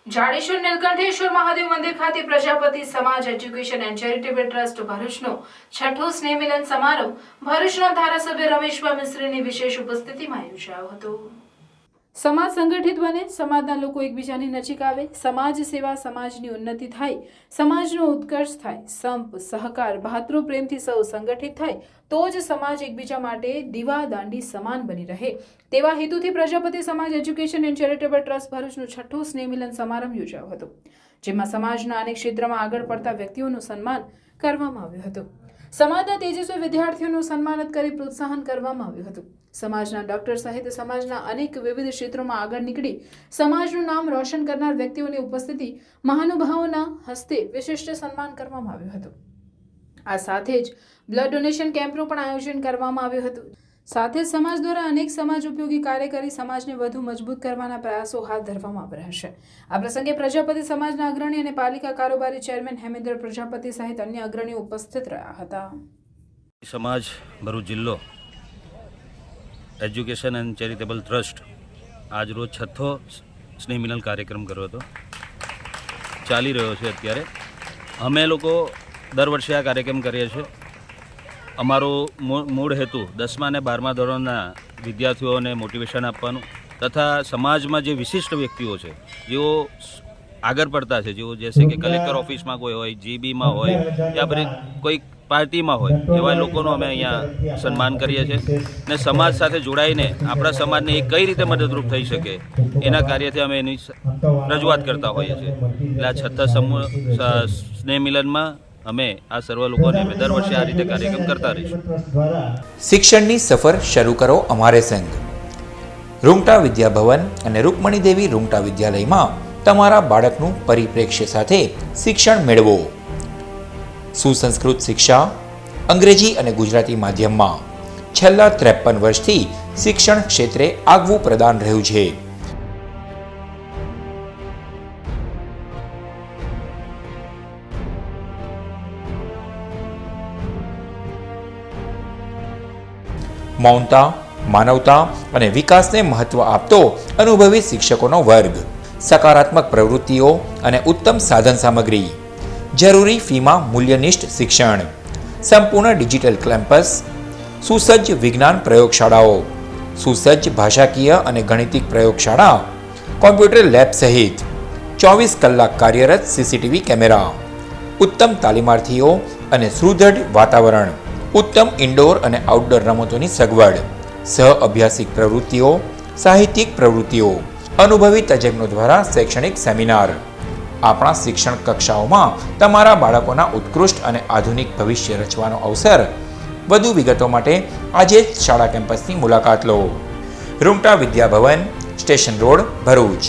જાડેશ્વર નીલકંઠેશ્વર મહાદેવ મંદિર ખાતે પ્રજાપતિ સમાજ એજ્યુકેશન એન્ડ ચેરિટેબલ ટ્રસ્ટ ભરૂચનો છઠ્ઠો સ્નેહ મિલન સમારંભ ભરૂચના ધારાસભ્ય રમેશભાઈ મિસ્ત્રીની વિશેષ ઉપસ્થિતિમાં યોજાયો હતો। સમાજ સંગઠિત બને, સમાજના લોકો એકબીજાની નજીક આવે, સમાજ સેવા, સમાજની ઉન્નતિ થાય, સમાજનો ઉત્કર્ષ થાય, સંપ સહકાર ભાતૃ પ્રેમથી સૌ સંગઠિત થાય તો જ સમાજ એકબીજા માટે દીવા દાંડી સમાન બની રહે તેવા હેતુથી પ્રજાપતિ સમાજ એજ્યુકેશન એન્ડ ચેરિટેબલ ટ્રસ્ટ ભરૂચનો છઠ્ઠો સ્નેહ મિલન સમારંભ યોજાયો હતો, જેમાં સમાજના અનેક ક્ષેત્રમાં આગળ પડતા વ્યક્તિઓનું સન્માન કરવામાં આવ્યું હતું। સમાજના તેજસ્વી વિદ્યાર્થીઓનું સન્માનિત કરી પ્રોત્સાહન કરવામાં આવ્યું હતું। સમાજના ડોક્ટર સહિત સમાજના અનેક વિવિધ ક્ષેત્રોમાં આગળ નીકળી સમાજનું નામ રોશન કરનાર વ્યક્તિઓની ઉપસ્થિતિ મહાનુભાવોના હસ્તે વિશિષ્ટ સન્માન કરવામાં આવ્યું હતું। આ સાથે જ બ્લડ ડોનેશન કેમ્પનું પણ આયોજન કરવામાં આવ્યું હતું। સાથે જ સમાજ દ્વારા અનેક સમાજ ઉપયોગી કાર્ય કરી સમાજને વધુ મજબૂત કરવાના પ્રયાસો હાથ ધરવામાં આવી રહ્યા છે। આ પ્રસંગે પ્રજાપતિ સમાજના અગ્રણી અને પાલિકા કારોબારી ચેરમેન હેમેન્દ્ર પ્રજાપતિ સહિત અન્ય અગ્રણીઓ ઉપસ્થિત રહ્યા હતા। સમાજ ભરૂચ જિલ્લો એજ્યુકેશન એન્ડ ચેરિટેબલ ટ્રસ્ટ આજ રોજ છઠ્ઠો સ્નેહ મિલન કાર્યક્રમ કર્યો હતો, ચાલી રહ્યો છે અત્યારે। અમે લોકો દર વર્ષે આ કાર્યક્રમ કરીએ છીએ। અમારો મૂળ હેતુ 10મા અને 12મા ધોરણના વિદ્યાર્થીઓને મોટિવેશન આપવાનું તથા સમાજમાં જે વિશિષ્ટ વ્યક્તિઓ છે જેઓ આગળ પડતા છે, જેઓ જैसे કે કલેક્ટર ઓફિસમાં કોઈ હોય, જીબીમાં હોય યા પછી કોઈ પાર્ટીમાં હોય એવા લોકોનું અમે અહીંયા સન્માન કરીએ છીએ ને સમાજ સાથે જોડાઈને આપણા સમાજને એ કઈ રીતે મદદરૂપ થઈ શકે એના કાર્યથી અમે એની રજૂઆત કરતા હોઈએ છીએ। એટલે આ છઠ્ઠા સ્નેહ મિલનમાં અમે આ સર્વ લોકોને અમે દર વર્ષે આ રીતે કાર્યક્રમ કરતા રહીશું। શિક્ષણની સફર શરૂ કરો અમારે સંગ। રૂંગટા વિદ્યાભવન અને રૂકમણી દેવી રૂંગટા વિદ્યાલયમાં તમારા બાળકનું પરિપ્રેક્ષ્ય સાથે શિક્ષણ મેળવો। સુસંસ્કૃત શિક્ષા અંગ્રેજી અને ગુજરાતી માધ્યમમાં છેલ્લા 53 વર્ષથી શિક્ષણ ક્ષેત્રે આગવું પ્રદાન રહ્યું છે। મૌનતા, માનવતા અને વિકાસને મહત્વ આપતો અનુભવી શિક્ષકોનો વર્ગ, સકારાત્મક પ્રવૃત્તિઓ અને ઉત્તમ સાધન સામગ્રી, જરૂરી ફીમાં મૂલ્યનિષ્ઠ શિક્ષણ, સંપૂર્ણ ડિજિટલ કેમ્પસ, સુસજ્જ વિજ્ઞાન પ્રયોગશાળાઓ, સુસજ્જ ભાષાકીય અને ગણિતિક પ્રયોગશાળા, કોમ્પ્યુટર લેબ સહિત 24 કલાક કાર્યરત સીસીટીવી કેમેરા, ઉત્તમ તાલીમાર્થીઓ અને સુદૃઢ વાતાવરણ, ઉત્તમ ઇન્ડોર અને આઉટડોર રમતોની સગવડ, સહ અભ્યાસિક પ્રવૃત્તિઓ, સાહિત્યિક પ્રવૃત્તિઓ, અનુભવી તજજ્ઞો દ્વારા શૈક્ષણિક સેમિનાર। આપણા શિક્ષણ કક્ષાઓમાં તમારા બાળકોના ઉત્કૃષ્ટ અને આધુનિક ભવિષ્ય રચવાનો અવસર। વધુ વિગતો માટે આજે જ શાળા કેમ્પસની મુલાકાત લો। Rungta Vidya Bhavan, station road, Bharuch.